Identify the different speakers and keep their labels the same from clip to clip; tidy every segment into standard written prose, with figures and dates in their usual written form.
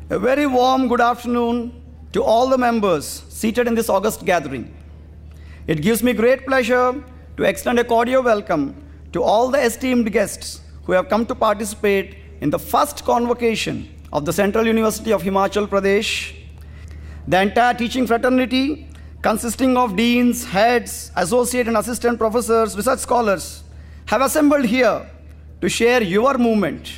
Speaker 1: A very warm good afternoon to all the members seated in this august gathering. It gives me great pleasure to extend a cordial welcome to all the esteemed guests who have come to participate in the first convocation of the Central University of Himachal Pradesh. The entire teaching fraternity, consisting of deans, heads, associate and assistant professors, research scholars, have assembled here to share your movement.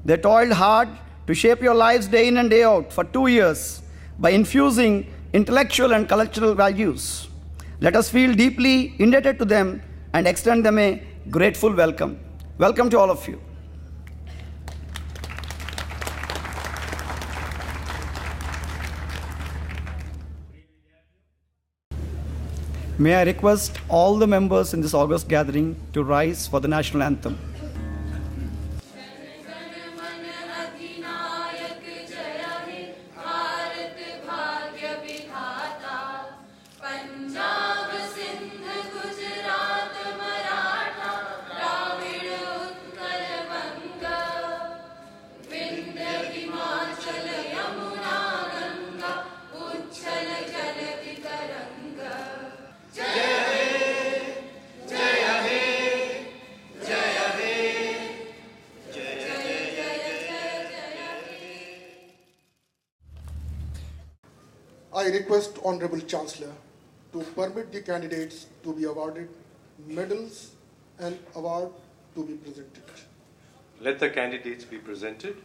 Speaker 1: They toiled hard to shape your lives day in and day out for 2 years by infusing intellectual and cultural values. Let us feel deeply indebted to them and extend them a grateful welcome. Welcome to all of you. May I request all the members in this august gathering to rise for the national anthem.
Speaker 2: I request Honorable Chancellor to permit the candidates to be awarded medals and award to be presented.
Speaker 3: Let the candidates be presented.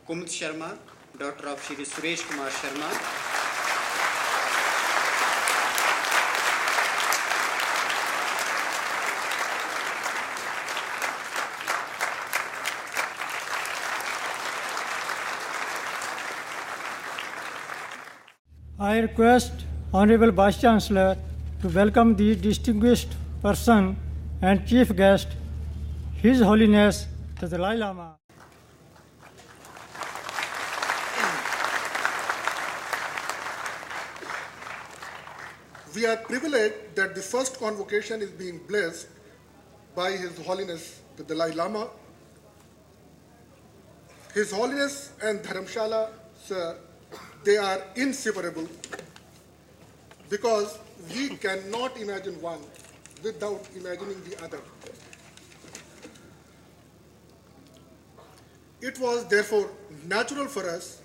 Speaker 4: Kumud Sharma, daughter of Shri Suresh Kumar Sharma.
Speaker 5: I request Honorable Vice Chancellor to welcome the distinguished person and chief guest, His Holiness the Dalai Lama.
Speaker 2: We are privileged that the first convocation is being blessed by His Holiness the Dalai Lama. His Holiness and Dharamshala, sir, they are inseparable because we cannot imagine one without imagining the other. It was therefore natural for us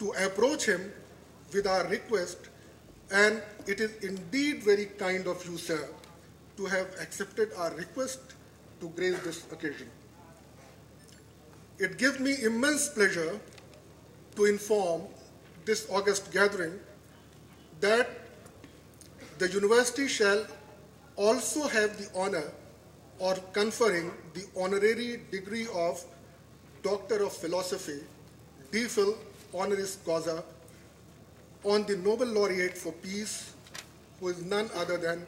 Speaker 2: to approach him with our request, and it is indeed very kind of you, sir, to have accepted our request to grace this occasion. It gives me immense pleasure to inform this august gathering that the university shall also have the honor of conferring the honorary degree of Doctor of Philosophy, D.Phil honoris causa, on the Nobel Laureate for Peace, who is none other than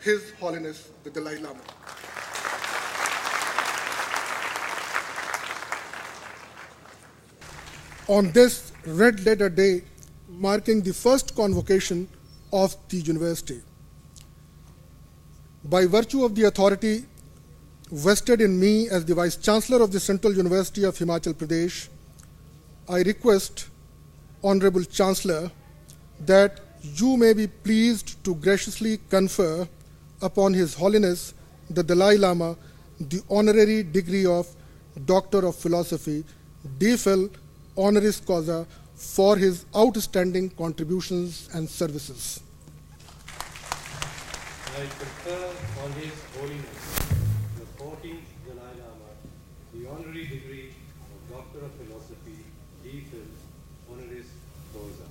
Speaker 2: His Holiness the Dalai Lama. On this red letter day, marking the first convocation of the university, by virtue of the authority vested in me as the Vice Chancellor of the Central University of Himachal Pradesh, I request, Honorable Chancellor, that you may be pleased to graciously confer upon His Holiness the Dalai Lama the honorary degree of Doctor of Philosophy, D.Phil honoris causa, for his outstanding contributions and services.
Speaker 3: I confer on His Holiness the 14th Dalai Lama the honorary degree of Doctor of Philosophy, D.Phil honoris causa.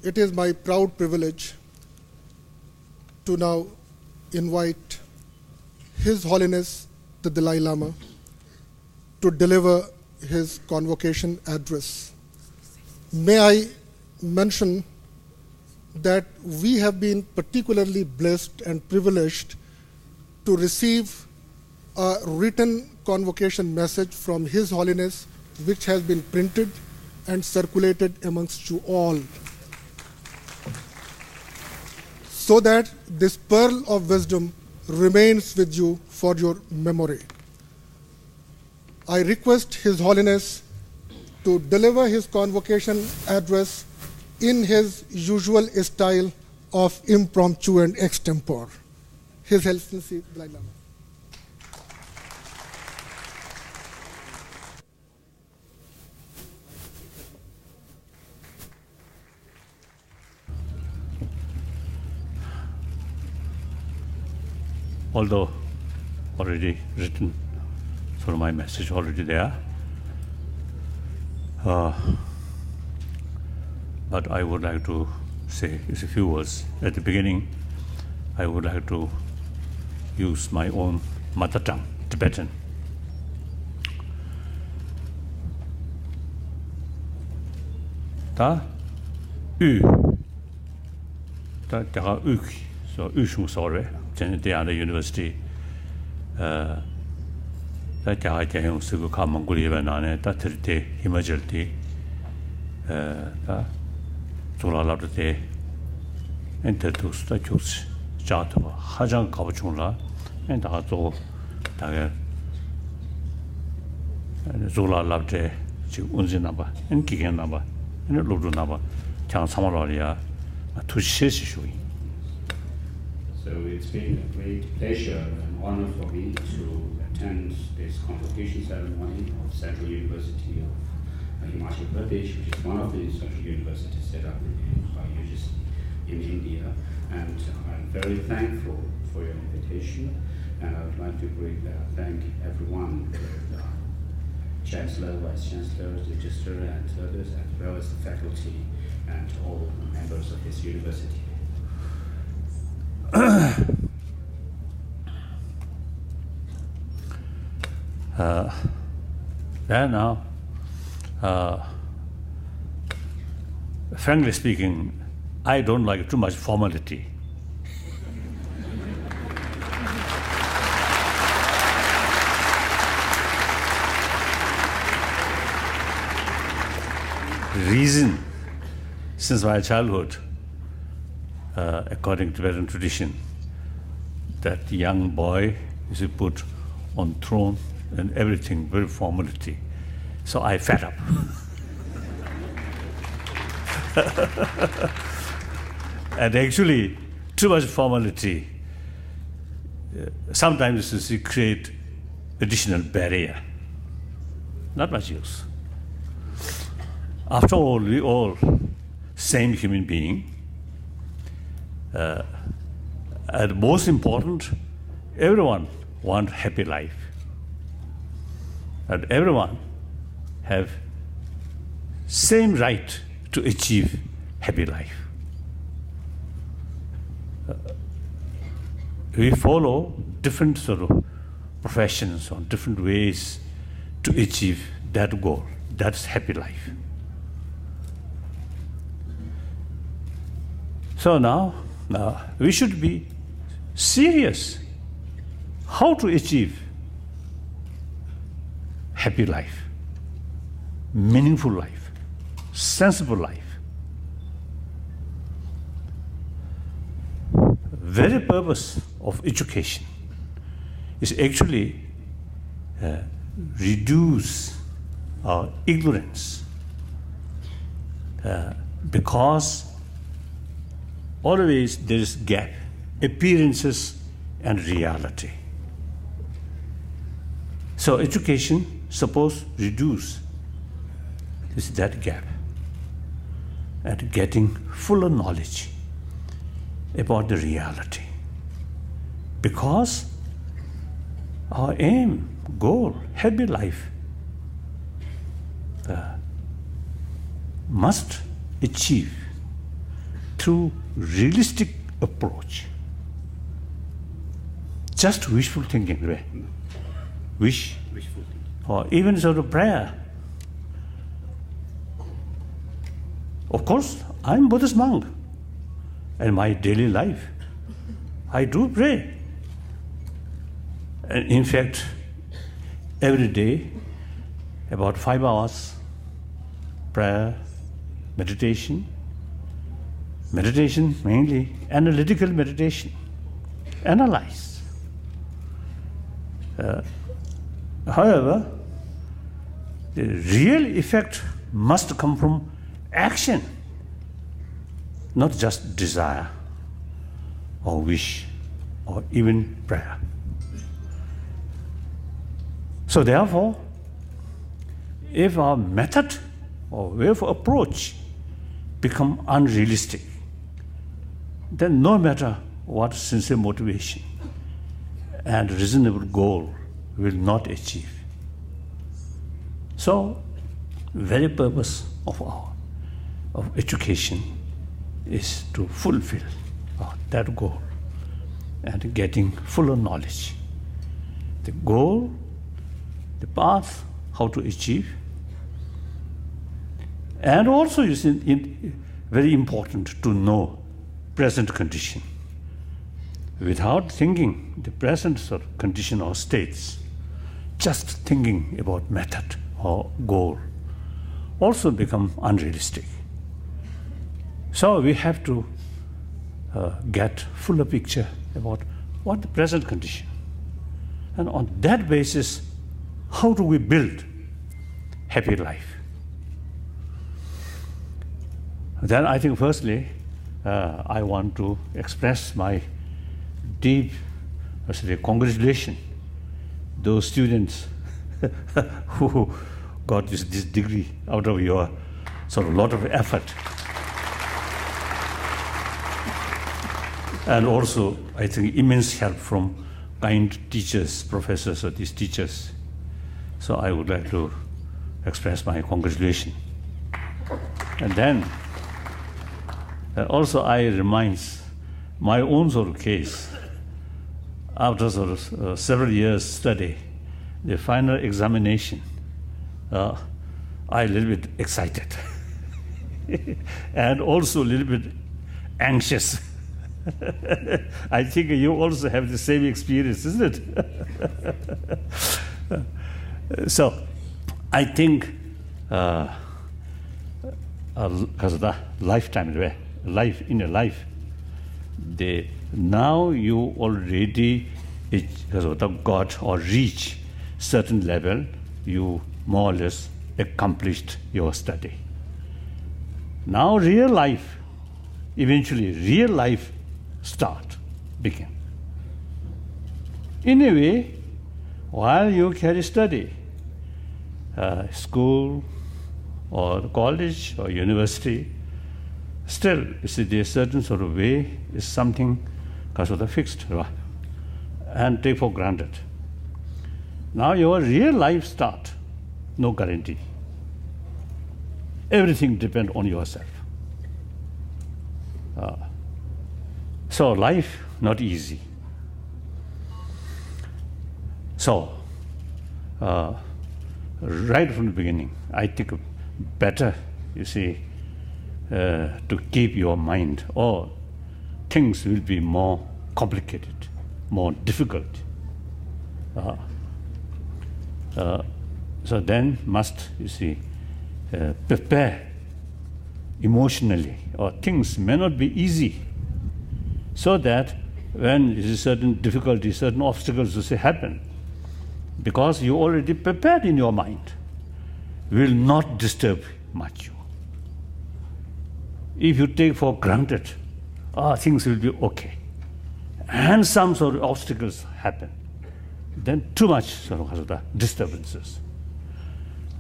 Speaker 2: it is my proud privilege to now invite His Holiness the Dalai Lama to deliver his convocation address. May I mention that we have been particularly blessed and privileged to receive a written convocation message from His Holiness, which has been printed and circulated amongst you all, so that this pearl of wisdom remains with you for your memory. I request His Holiness to deliver his convocation address in his usual style of impromptu and extempore. His Excellency Dalai Lama.
Speaker 6: Although already written, so my message already there. But I would like to say a few words. At the beginning, I would like to use my own mother tongue, Tibetan. Ta ta so sorry, the university. Ta Sugu Kamanguli Vanane, ta Himachal ta Zula Labde Entertus, the Jus, Jatova, Hajan Kavachunla, and Azo Taga Zula Labde, Unzinaba, and Kiganaba, and Ludunaba, Chan Samararia, to Shishui.
Speaker 7: So it's been a great pleasure and honor for me to attend this convocation ceremony of Central University of HImachal Pradesh, which is one of the central universities set up by UGC in India. And I'm very thankful for your invitation. And I would like to thank everyone, the Chancellor, Vice Chancellor, Register, and others, as well as the faculty and all members of this university.
Speaker 6: Now, frankly speaking, I don't like too much formality. Reason, since my childhood, according to Tibetan tradition, that young boy is put on throne and everything, very formality. So I fed up. And actually, too much formality sometimes it create additional barrier. Not much use. After all, we all same human being. And most important, everyone want happy life. And everyone have same right to achieve happy life. We follow different sort of professions or different ways to achieve that goal. That's happy life. So now we should be serious how to achieve happy life, meaningful life, sensible life. Very purpose of education is actually reduce our ignorance, because always there is gap, appearances and reality. So education supposed to reduce that gap and getting fuller knowledge about the reality. Because our aim, goal, happy life must achieve through realistic approach. Just wishful thinking, right? Wishful thinking. Or even sort of prayer. Of course, I'm Buddhist monk. In my daily life, I do pray. And in fact, every day, about 5 hours, prayer, meditation mainly, analytical meditation, analyze. However, the real effect must come from action, not just desire or wish or even prayer. So therefore, if our method or way of approach become unrealistic, then no matter what sincere motivation and reasonable goal will not achieve. So, very purpose of education is to fulfill that goal and getting fuller knowledge. The goal, the path, how to achieve, and also is very important to know present condition. Without thinking the present sort of condition or states, just thinking about method or goal also become unrealistic. So we have to get fuller picture about what the present condition. And on that basis, how do we build happy life? Then I think firstly, I want to express my deep congratulations those students who got this degree out of your sort of lot of effort. And also, I think, immense help from kind teachers, professors, or these teachers. So I would like to express my congratulations. And then, also I remind my own sort of case. After sort of several years study, the final examination, I a little bit excited and also a little bit anxious. I think you also have the same experience, isn't it? So I think because of the lifetime, life in a life, now you already got or reach certain level, you more or less accomplished your study. Now real life, eventually real life begin. In a way, while you carry study, school or college or university, still, you see, there's a certain sort of way is something because of the fixed and take for granted. Now your real life start, no guarantee. Everything depends on yourself. So life not easy. So right from the beginning, I think better, you see, to keep your mind, or things will be more complicated, more difficult. So then must, you see, prepare emotionally, or things may not be easy, so that when certain difficulties, certain obstacles you see happen, because you already prepared in your mind, will not disturb much you. If you take for granted, things will be okay, and some sort of obstacles happen, then too much sort of disturbances,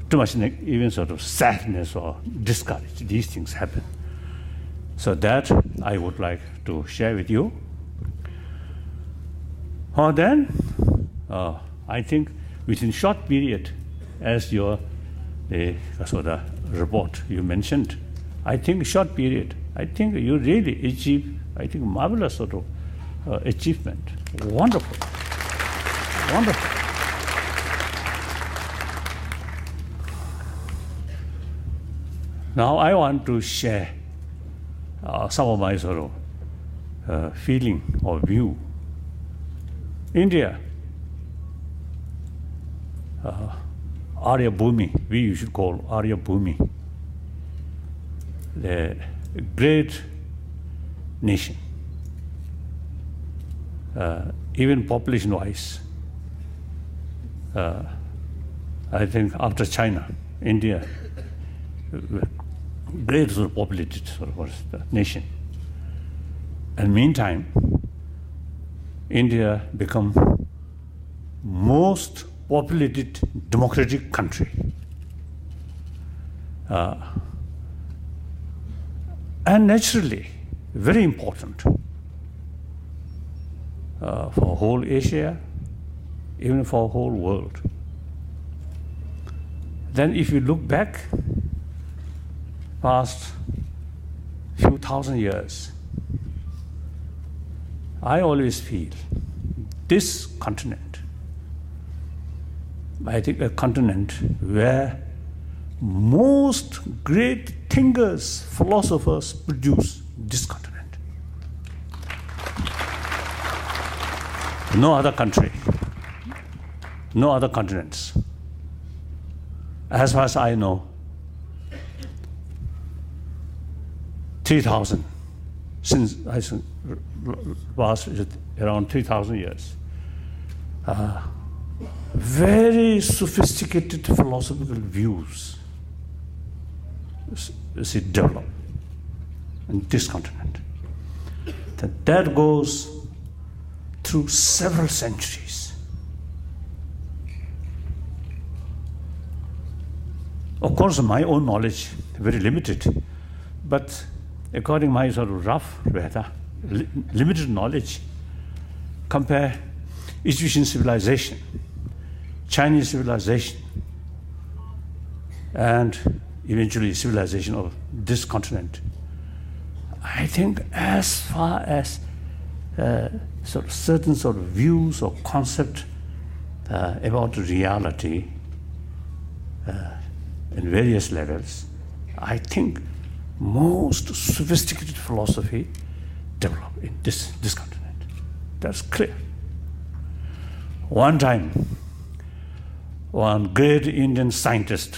Speaker 6: too much even sort of sadness or discourage, these things happen. So that I would like to share with you. Then, I think within short period, as the report you mentioned, I think short period, I think you really achieve, I think, marvelous sort of achievement. Wonderful. Wonderful. Now I want to share some of my sort of feeling or view. India, Arya Bhumi, we should call Arya Bhumi, the great nation, even population-wise. I think after China, India, great sort of populated sort of nation. And meantime, India become most populated democratic country. And naturally, very important for whole Asia, even for whole world. Then if you look back past few thousand years, I always feel this continent, I think a continent where most great thinkers, philosophers produce this continent. No other country, no other continents. As far as I know, 3,000, since I was around 3,000 years. Very sophisticated philosophical views develop in this continent. That goes through several centuries. Of course, my own knowledge very limited, but according to my sort of rough, limited knowledge, compare Egyptian civilization, Chinese civilization, and eventually civilization of this continent. I think as far as sort of certain sort of views or concept about reality in various levels, I think most sophisticated philosophy developed in this continent. That's clear. One time, one great Indian scientist,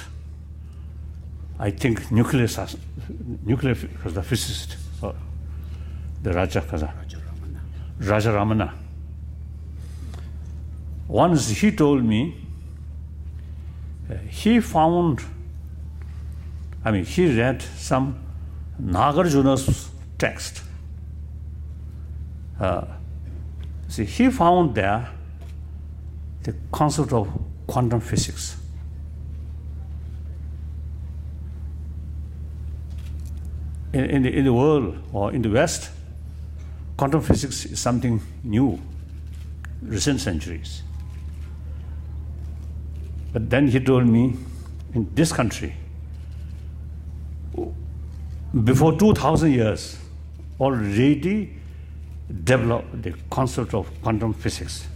Speaker 6: I think nuclear was the physicist, the Raja Ramana. Once he told me, he read some Nagarjuna's text. He found there the concept of quantum physics. In the world or in the West, quantum physics is something new, recent centuries. But then he told me, in this country, before 2,000 years, already developed the concept of quantum physics.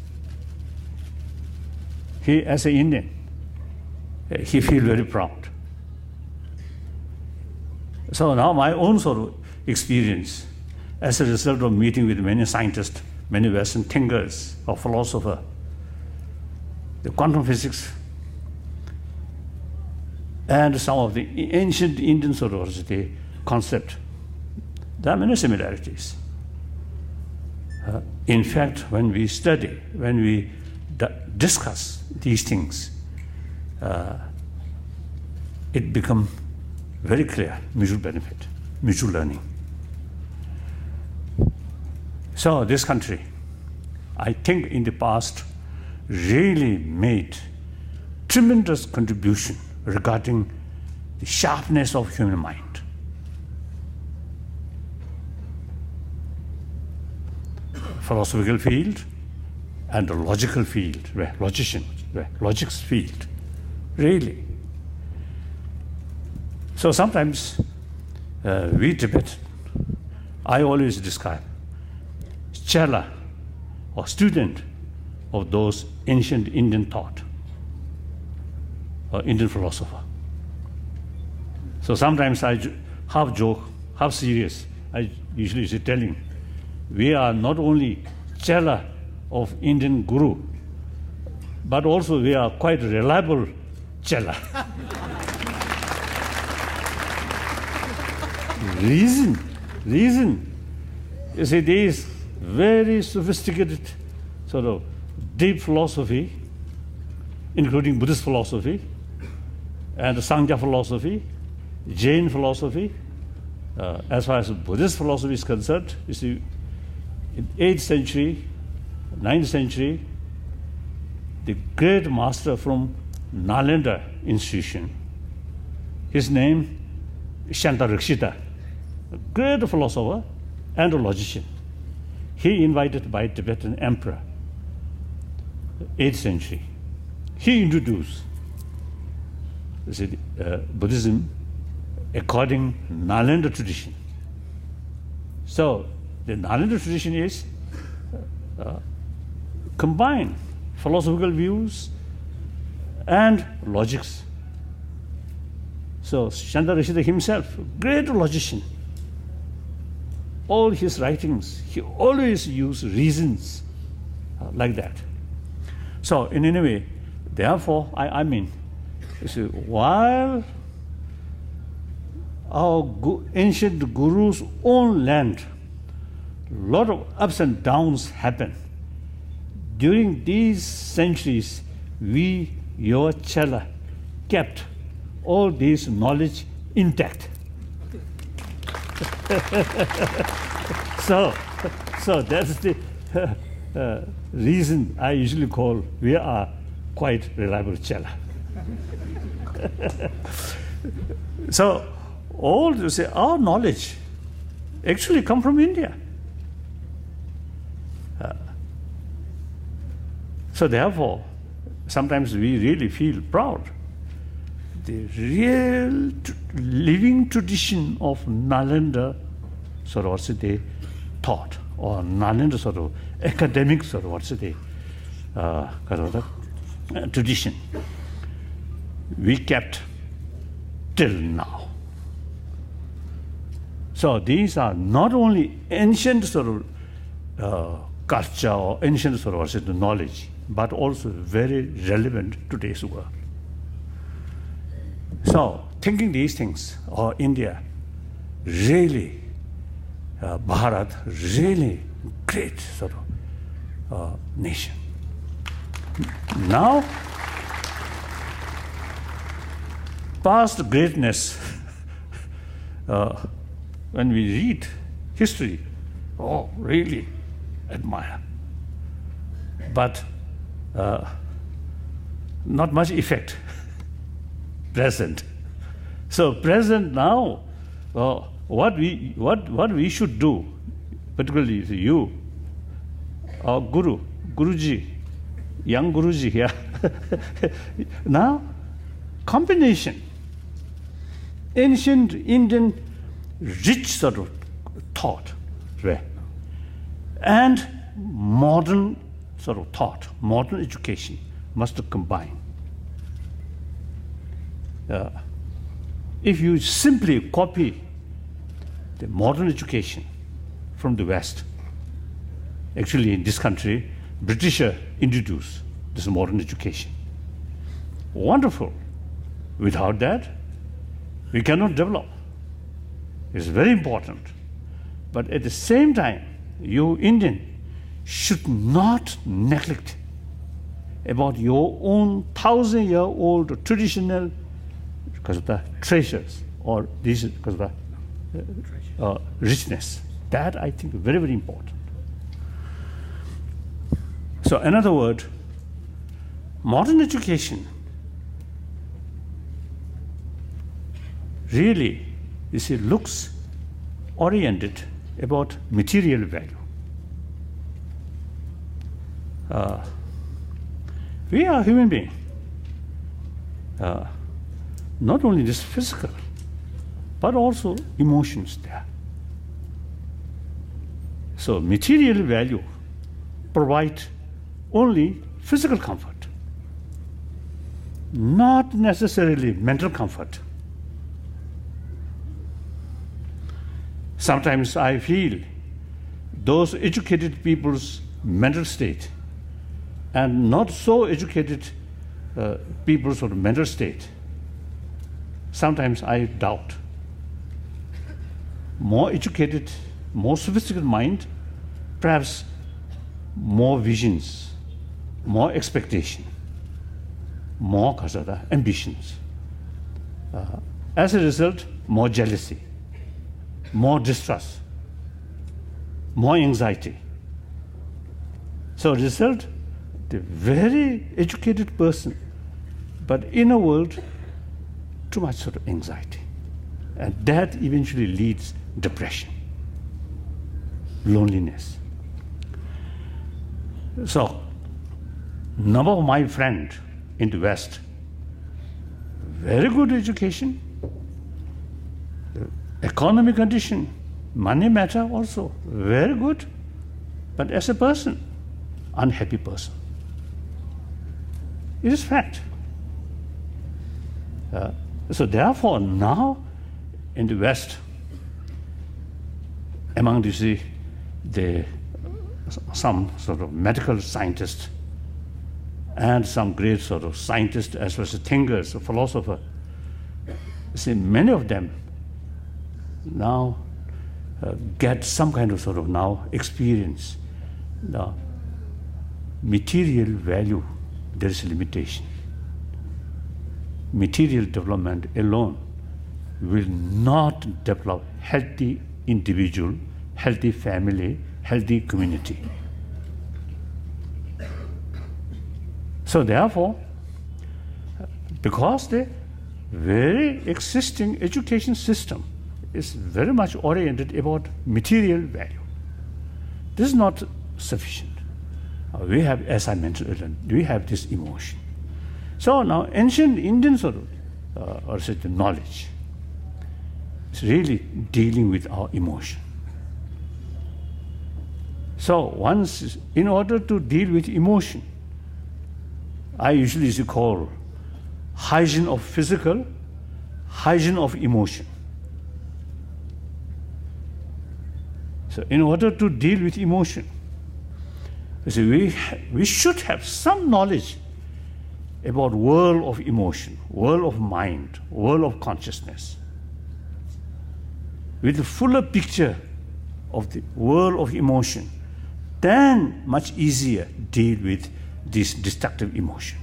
Speaker 6: He, as an Indian, he feels very proud. So now my own sort of experience, as a result of meeting with many scientists, many Western thinkers or philosophers, the quantum physics and some of the ancient Indian sort of the concept, there are many similarities. In fact, when we study, when we discuss these things, it becomes very clear, mutual benefit, mutual learning. So this country, I think in the past, really made tremendous contribution regarding the sharpness of human mind. Philosophical field and the logical field, logic's field, really. So sometimes we Tibetans I always describe chela or student of those ancient Indian thought or Indian philosopher. So sometimes I half joke, half serious. I usually say telling, we are not only chela of Indian guru, but also we are quite reliable chela. Reason. You see, there is very sophisticated sort of deep philosophy, including Buddhist philosophy, and Sangha philosophy, Jain philosophy. As far as Buddhist philosophy is concerned, you see, in 8th century, 9th century, the great master from Nalanda institution, his name is Shantarakshita, a great philosopher and a logician. He invited by Tibetan emperor, 8th century. He introduced Buddhism according to Nalanda tradition. So the Nalanda tradition is combine philosophical views and logics. So Shantarakshita himself, great logician. All his writings, he always used reasons like that. So in any way, therefore, I mean, you see, while our ancient guru's own land, a lot of ups and downs happen. During these centuries, we, your chela, kept all this knowledge intact. So that's the reason I usually call we are quite reliable chela. So all you say our knowledge actually come from India. So therefore, sometimes we really feel proud. The real living tradition of Nalanda sort of what's the thought, or Nalanda sort of academic sort of what's the tradition we kept till now. So these are not only ancient sort of culture or ancient sort of what's the knowledge, but also very relevant to today's world. So, thinking these things, India, really, Bharat, really great sort of nation. Now, past greatness, when we read history, really admire. But not much effect. Present. So present now, what we should do, particularly you, our Guruji, young Guruji here. Now, combination, ancient Indian rich sort of thought, right? And modern sort of thought, modern education must combine. If you simply copy the modern education from the West, actually in this country, British introduced this modern education. Wonderful. Without that, we cannot develop. It's very important. But at the same time, you Indian should not neglect about your own 1,000-year-old traditional because of the treasures or these because of the richness. That I think is very, very important. So in other words, modern education really looks oriented about material value. We are human beings. Not only just physical, but also emotions there. So material value provide only physical comfort, not necessarily mental comfort. Sometimes I feel those educated people's mental state and not so educated people's sort of mental state, sometimes I doubt. More educated, more sophisticated mind, perhaps more visions, more expectation, more ambitions. As a result, more jealousy, more distrust, more anxiety. So result, the very educated person, but in a world, too much sort of anxiety. And that eventually leads depression, loneliness. So, number of my friends in the West, very good education, economic condition, money matter also, very good, but as a person, unhappy person. It is fact. So therefore, now in the West, among some sort of medical scientists and some great sort of scientists as well as thinkers, philosophers, see, many of them now get some kind of sort of now experience the material value. There is a limitation. Material development alone will not develop healthy individual, healthy family, healthy community. So therefore, because the very existing education system is very much oriented about material value, this is not sufficient. We have, as I mentioned earlier, we have this emotion. So now ancient Indian sort of, or say the knowledge, is really dealing with our emotion. So once, in order to deal with emotion, I usually used to call hygiene of physical, hygiene of emotion. So in order to deal with emotion, we should have some knowledge about world of emotion, world of mind, world of consciousness. With a fuller picture of the world of emotion, then much easier deal with this destructive emotion.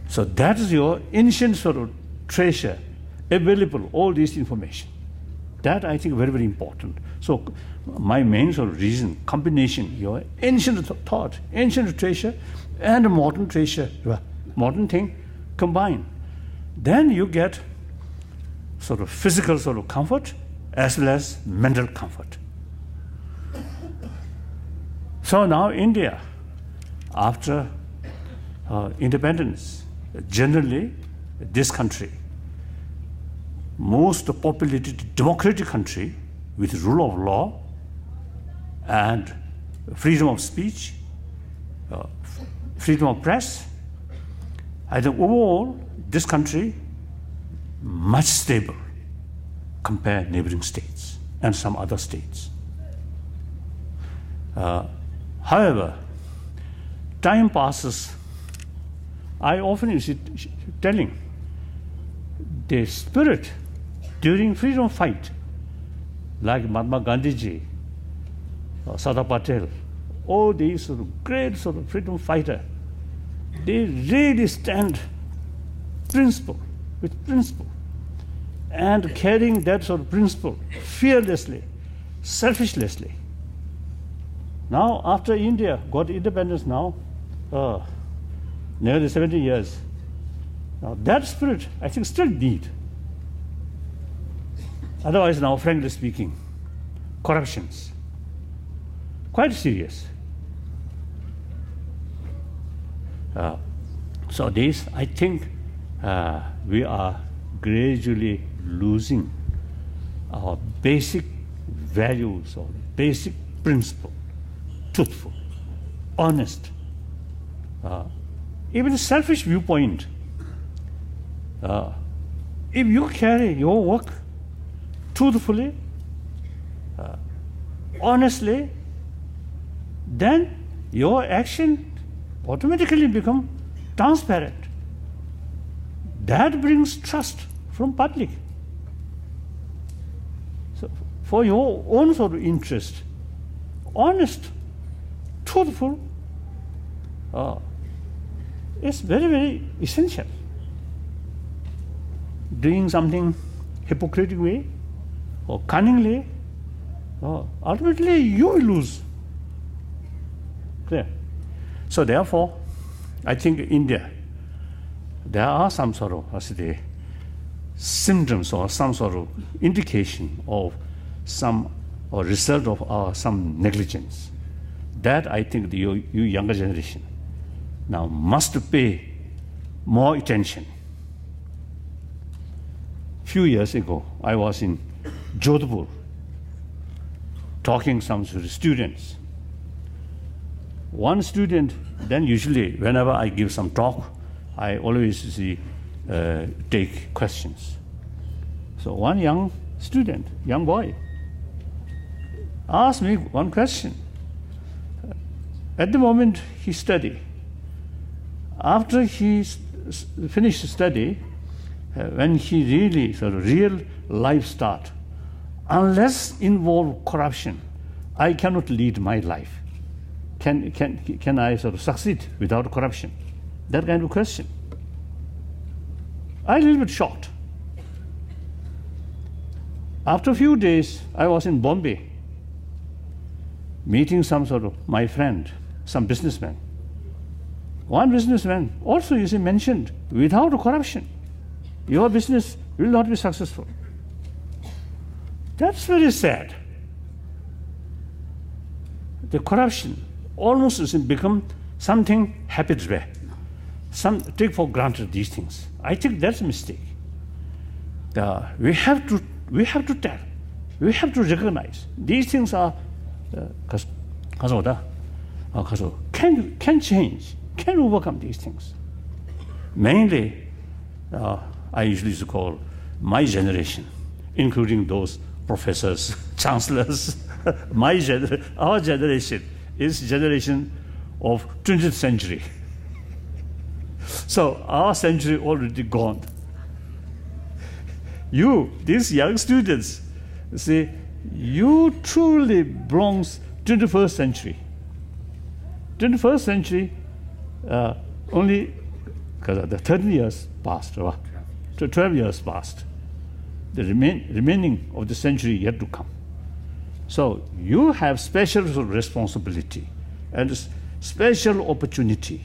Speaker 6: So that is your ancient sort of treasure available, all this information. That I think very, very important. So my main sort of reason, combination, your ancient thought, ancient treasure, and modern treasure, modern thing combined. Then you get sort of physical sort of comfort as well as mental comfort. So now India, after independence, generally this country, most populated democratic country with rule of law and freedom of speech, freedom of press, I think overall this country much stable compared to neighboring states and some other states. However, time passes. I often is telling the spirit during freedom fight, like Mahatma Gandhi ji, Sardar Patel, all these sort of great sort of freedom fighter, they really stand principle with principle and carrying that sort of principle fearlessly, selflessly. Now, after India got independence now, nearly 70 years, now that spirit, I think, still need. Otherwise, now, frankly speaking, corruptions, quite serious. So this, I think, we are gradually losing our basic values or basic principle, truthful, honest, even a selfish viewpoint. If you carry your work truthfully, honestly, then your action automatically become transparent. That brings trust from public. So for your own sort of interest, honest, truthful, is very, very essential. Doing something hypocritical way or cunningly, ultimately you will lose. Clear? So therefore, I think in India, there are some sort of, symptoms or some sort of indication of some or result of some negligence. That I think you younger generation now must pay more attention. Few years ago, I was in Jodhpur talking some students. One student, then usually whenever I give some talk, I always take questions. So one young student, young boy, asked me one question. At the moment he studied. After he finished study, when he really real life start, unless involve corruption, I cannot lead my life. Can I succeed without corruption? That kind of question. I a little bit shocked. After a few days, I was in Bombay, meeting some my friend, some businessman. One businessman also mentioned, without corruption, your business will not be successful. That's very sad. The corruption almost has become something habitual. Some take for granted these things. I think that's a mistake. We have to tell. We have to recognize these things are can change, can overcome these things. Mainly, I usually used to call my generation, including those professors, chancellors. Our generation is generation of 20th century. So our century already gone. You, these young students, see, you truly belongs 21st century. 21st century, only because the 13 years passed, 12 years passed. The remaining of the century yet to come. So you have special responsibility and special opportunity.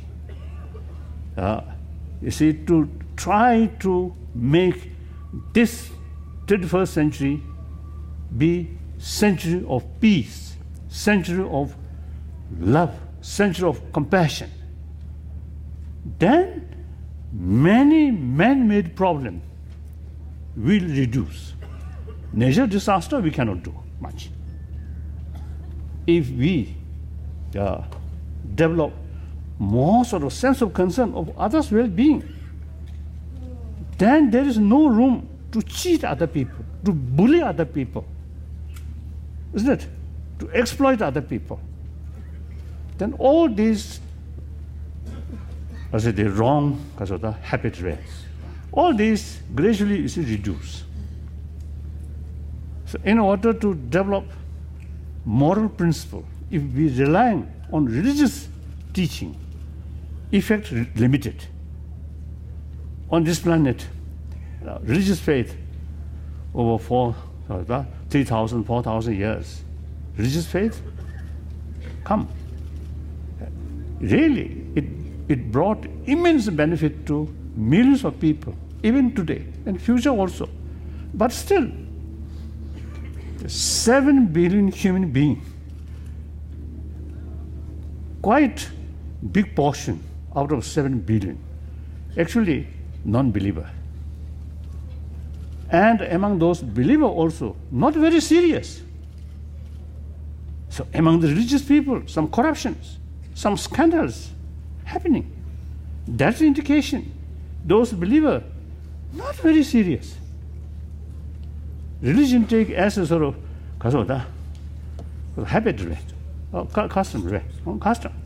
Speaker 6: You see, to try to make this 21st century be century of peace, century of love, century of compassion. Then many man-made problems will reduce. Natural disaster we cannot do much. If we develop more sense of concern of others' well-being, then there is no room to cheat other people, to bully other people, isn't it? To exploit other people. Then all these, the wrong habit rates, all these gradually reduce. So in order to develop moral principle, if we rely on religious teaching, effect limited. On this planet, religious faith over 3,000, 4,000 years, religious faith come. Really, it brought immense benefit to millions of people, even today and future also. But still, 7 billion human beings, quite big portion out of 7 billion, actually non-believer. And among those believers also, not very serious. So among the religious people, some corruptions, some scandals happening. That's the indication. Those believers, not very serious. Religion take as a sort of habit, custom,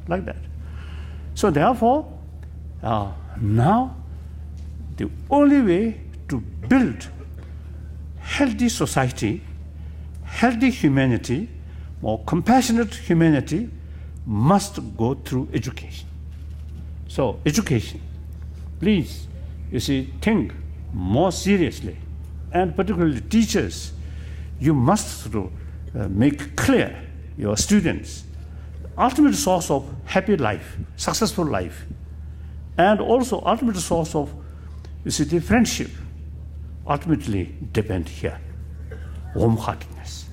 Speaker 6: like that. So therefore, now the only way to build healthy society, healthy humanity, more compassionate humanity must go through education. So education, please, you see, think more seriously, and particularly teachers, you must sort of, make clear your students ultimate source of happy life, successful life, and also ultimate source of, you see, the friendship ultimately depend here. Warm-heartedness,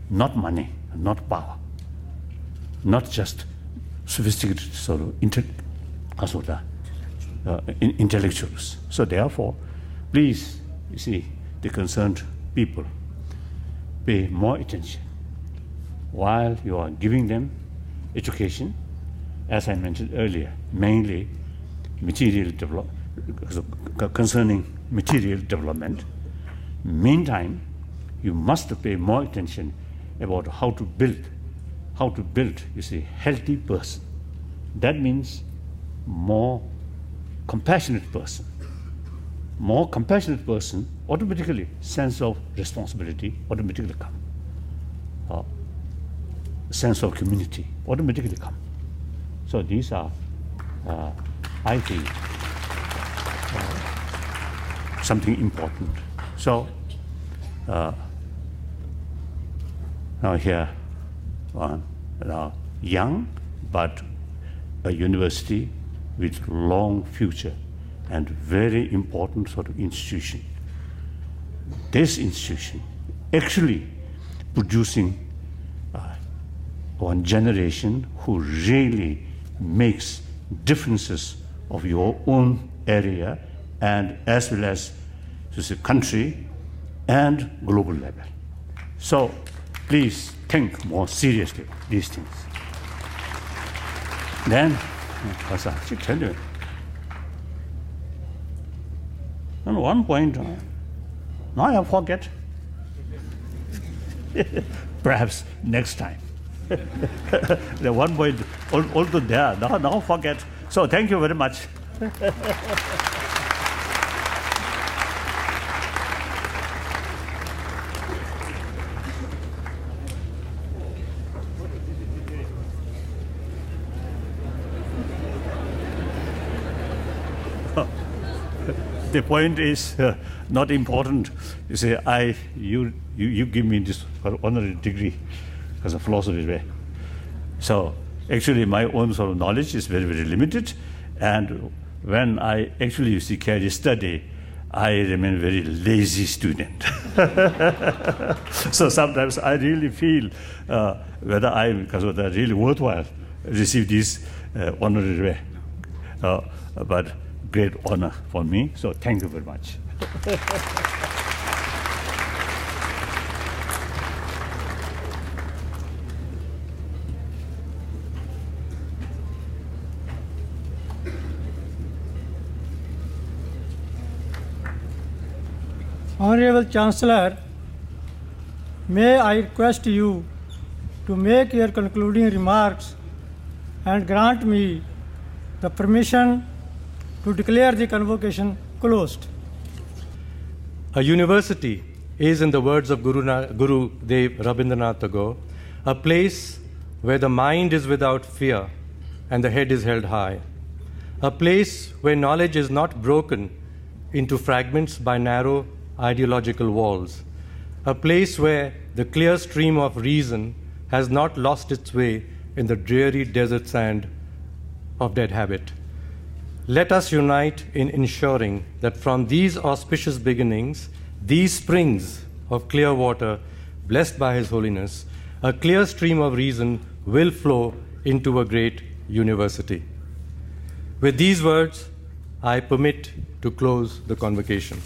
Speaker 6: not money, not power, not just sophisticated sort of intellectuals. So therefore, please, you see, the concerned people, pay more attention while you are giving them education, as I mentioned earlier, mainly material concerning material development. Meantime, you must pay more attention about how to build, you see, healthy person. That means more compassionate person. More compassionate person, automatically sense of responsibility automatically come. Sense of community automatically come. So these are, I think, something important. So now here, young but a university with long future and very important sort of institution. This institution actually producing one generation who really makes differences of your own area and as well as the country and global level. So please think more seriously these things. Then, on one point, now I forget. Perhaps next time. The one point also there, now forget. So thank you very much. The point is not important. You say, you give me this honorary degree as a philosophy way. So actually my own sort of knowledge is very, very limited. And when I actually, you see, carry study, I remain very lazy student. So sometimes I really feel whether because of that really worthwhile receive this honorary way. But great honor for me. So thank you very much.
Speaker 5: Honorable Chancellor, may I request you to make your concluding remarks and grant me the permission to declare the convocation closed.
Speaker 3: A university is, in the words of Guru Dev Rabindranath Tagore, a place where the mind is without fear and the head is held high. A place where knowledge is not broken into fragments by narrow ideological walls. A place where the clear stream of reason has not lost its way in the dreary desert sand of dead habit. Let us unite in ensuring that from these auspicious beginnings, these springs of clear water, blessed by His Holiness, a clear stream of reason will flow into a great university. With these words, I permit to close the convocation.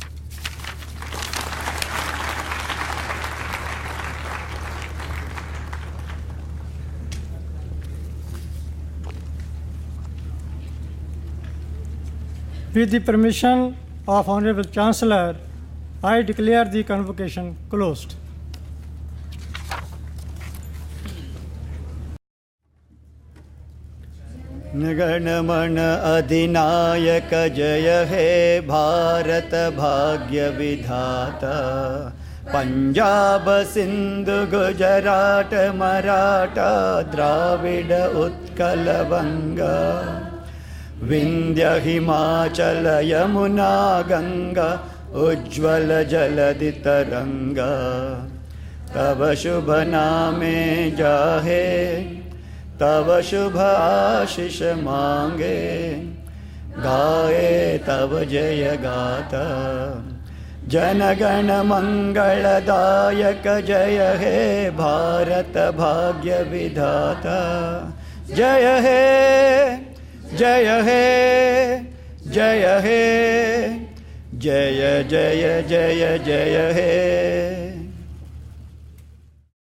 Speaker 5: With the permission of Honorable Chancellor, I declare the convocation closed.
Speaker 1: गणमन अधिनायक जय हे भारत भाग्य विधाता पंजाब सिंधु गुजरात मराठा द्राविड उत्कल बंगा विंध्य हिमाचल यमुना गंगा उज्ज्वल जलधि तरंगा तव शुभ नामे जाहे तव शुभ आशीष मांगे गाए तव जय गाथा जनगण मंगलदायक जय हे भारत भाग्य विधाता जय हे जय हे जय हे जय जय जय जय हे